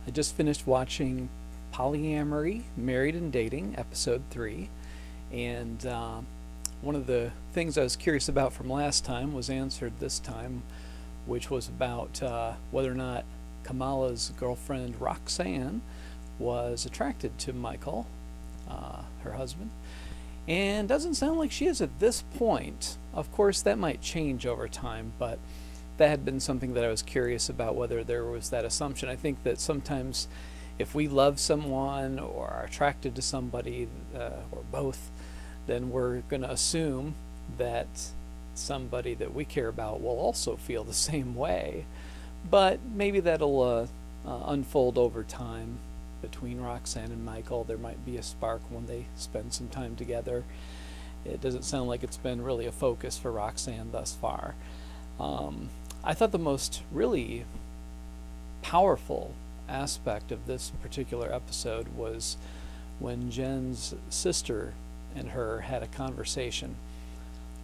I just finished watching Polyamory, Married and Dating, episode 3, and one of the things I was curious about from last time was answered this time, which was about whether or not Kamala's girlfriend Roxanne was attracted to Michael, her husband, and doesn't sound like she is at this point. Of course, that might change over time, but that had been something that I was curious about, whether there was that assumption. I think that sometimes if we love someone or are attracted to somebody or both, then we're going to assume that somebody that we care about will also feel the same way. But maybe that'll unfold over time between Roxanne and Michael. There might be a spark when they spend some time together. It doesn't sound like it's been really a focus for Roxanne thus far. I thought the most really powerful aspect of this particular episode was when Jen's sister and her had a conversation.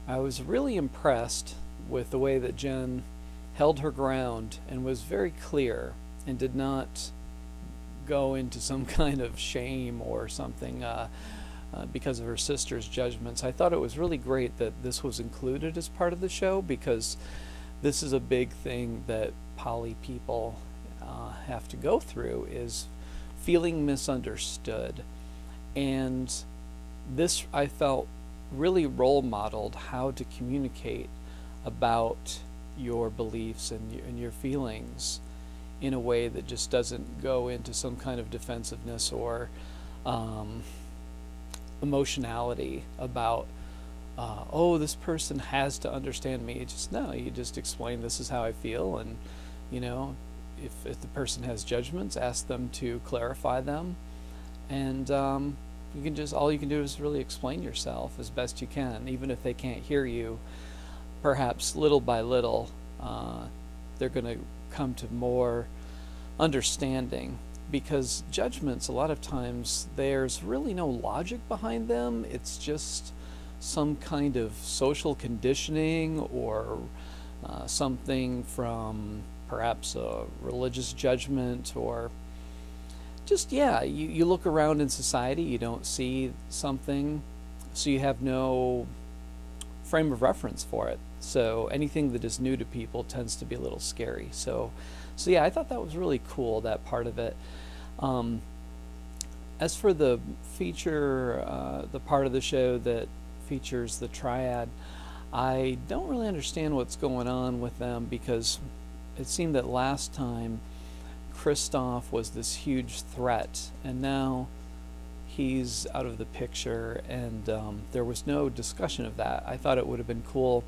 I was really impressed with the way that Jen held her ground and was very clear and did not go into some kind of shame or something because of her sister's judgments. I thought it was really great that this was included as part of the show, because this is a big thing that poly people have to go through, is feeling misunderstood. And this, I felt, really role modeled how to communicate about your beliefs and your feelings in a way that just doesn't go into some kind of defensiveness or emotionality about oh, this person has to understand me. Just no, you just explain, this is how I feel, and you know, if the person has judgments, ask them to clarify them, and you can just, all you can do is really explain yourself as best you can, even if they can't hear you. Perhaps little by little they're going to come to more understanding, because judgments, a lot of times there's really no logic behind them. It's just some kind of social conditioning or something from perhaps a religious judgment, or just, yeah, you look around in society, you don't see something, so you have no frame of reference for it. So anything that is new to people tends to be a little scary. So yeah, I thought that was really cool, that part of it. As for the feature, the part of the show that features the triad, I don't really understand what's going on with them, because it seemed that last time Kristoff was this huge threat, and now he's out of the picture, and there was no discussion of that. I thought it would have been cool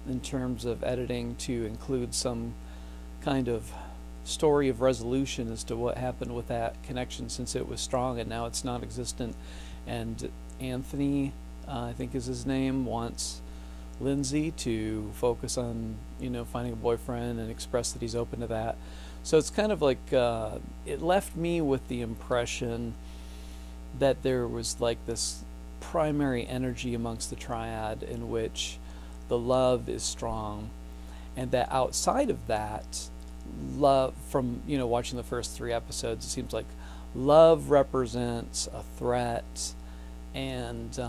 in terms of editing to include some kind of story of resolution as to what happened with that connection, since it was strong and now it's non-existent. And Anthony, I think is his name, wants Lindsey to focus on, you know, finding a boyfriend and express that he's open to that. So it's kind of like it left me with the impression that there was like this primary energy amongst the triad in which the love is strong, and that outside of that, love, from, you know, watching the first 3 episodes, it seems like love represents a threat, and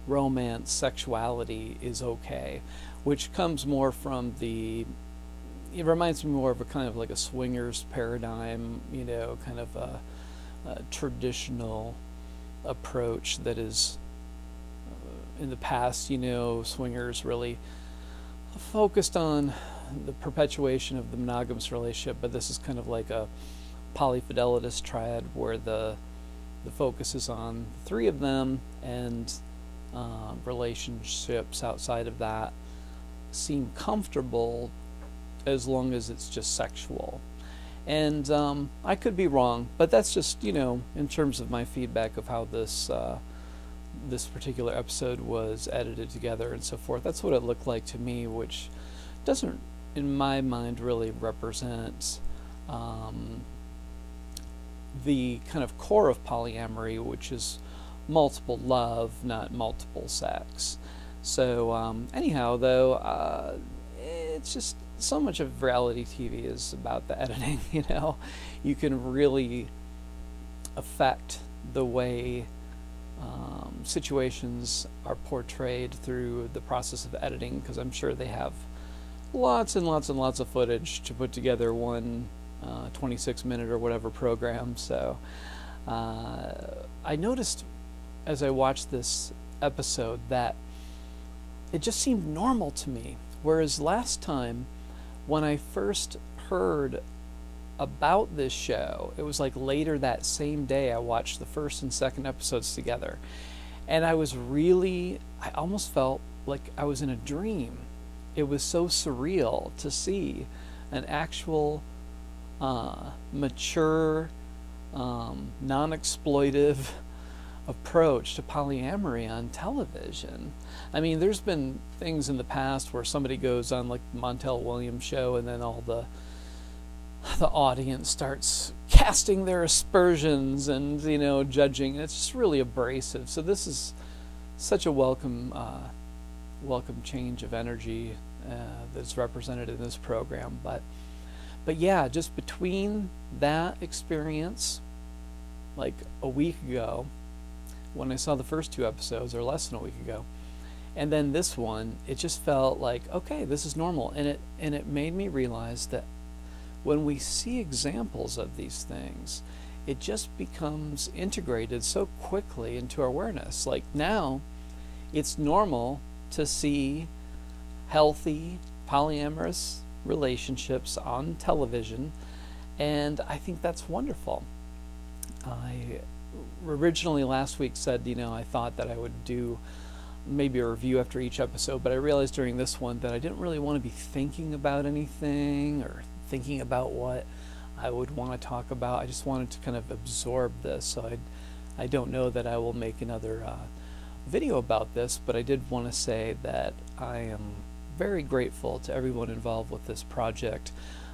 romance, sexuality is okay, which comes more from the, it reminds me more of a kind of like a swingers paradigm, you know, kind of a traditional approach that is in the past, you know, swingers really focused on the perpetuation of the monogamous relationship, but this is kind of like a polyfidelitous triad where the focus is on 3 of them, and relationships outside of that seem comfortable as long as it's just sexual. And I could be wrong, but that's just, you know, in terms of my feedback of how this this particular episode was edited together and so forth. That's what it looked like to me, which doesn't, in my mind, really represent the kind of core of polyamory, which is multiple love, not multiple sex. So anyhow, though, it's just so much of reality TV is about the editing. You know, you can really affect the way situations are portrayed through the process of editing, because I'm sure they have lots and lots and lots of footage to put together one 26-minute or whatever program. So I noticed as I watched this episode that it just seemed normal to me, whereas last time when I first heard about this show, it was like later that same day I watched the first and second episodes together, and I almost felt like I was in a dream. It was so surreal to see an actual mature, non-exploitive approach to polyamory on television. I mean, there's been things in the past where somebody goes on like the Montel Williams show, and then all the audience starts casting their aspersions and, you know, judging. It's just really abrasive. So this is such a welcome change of energy that's represented in this program. But yeah, just between that experience, like a week ago, when I saw the first 2 episodes, or less than a week ago, and then this one, it just felt like, okay, this is normal. And it made me realize that when we see examples of these things, it just becomes integrated so quickly into our awareness. Like now, it's normal to see healthy polyamorous relationships on television, and I think that's wonderful. I originally last week said, you know, I thought that I would do maybe a review after each episode, but I realized during this one that I didn't really want to be thinking about anything or thinking about what I would want to talk about. I just wanted to kind of absorb this, so I don't know that I will make another video about this, but I did want to say that I am very grateful to everyone involved with this project.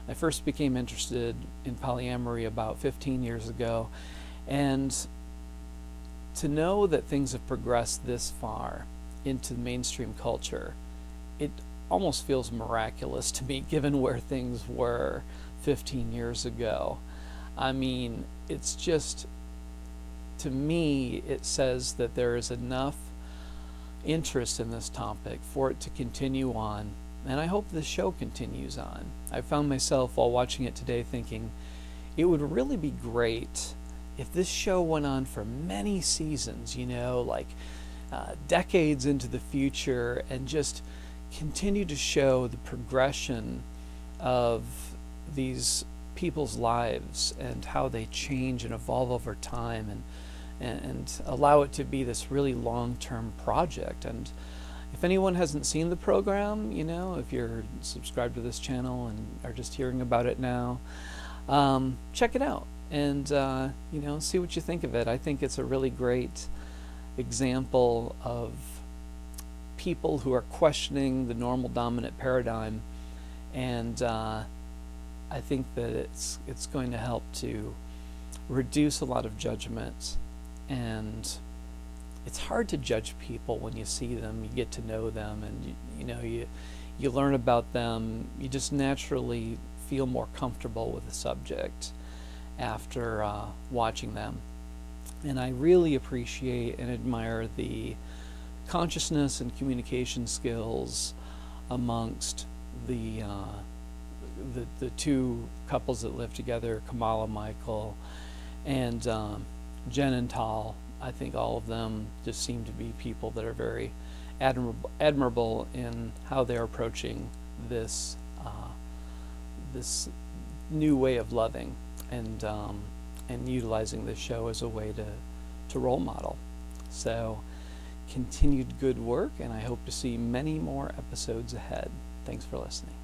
I first became interested in polyamory about 15 years ago, and to know that things have progressed this far into mainstream culture, it almost feels miraculous to me, given where things were 15 years ago. I mean, it's just, to me, it says that there is enough interest in this topic for it to continue on, and I hope this show continues on. I found myself while watching it today thinking it would really be great if this show went on for many seasons, you know, like decades into the future, and just continue to show the progression of these people's lives and how they change and evolve over time, and allow it to be this really long-term project. And if anyone hasn't seen the program, you know, if you're subscribed to this channel and are just hearing about it now, check it out and you know, see what you think of it. I think it's a really great example of people who are questioning the normal dominant paradigm, and I think that it's going to help to reduce a lot of judgment. And it's hard to judge people when you see them, you get to know them, and you know, you learn about them. You just naturally feel more comfortable with the subject after watching them. And I really appreciate and admire the consciousness and communication skills amongst the 2 couples that live together, Kamala, Michael, and Jen and Tahl. I think all of them just seem to be people that are very admirable in how they're approaching this this new way of loving, and utilizing this show as a way to role model. So continued good work, and I hope to see many more episodes ahead. Thanks for listening.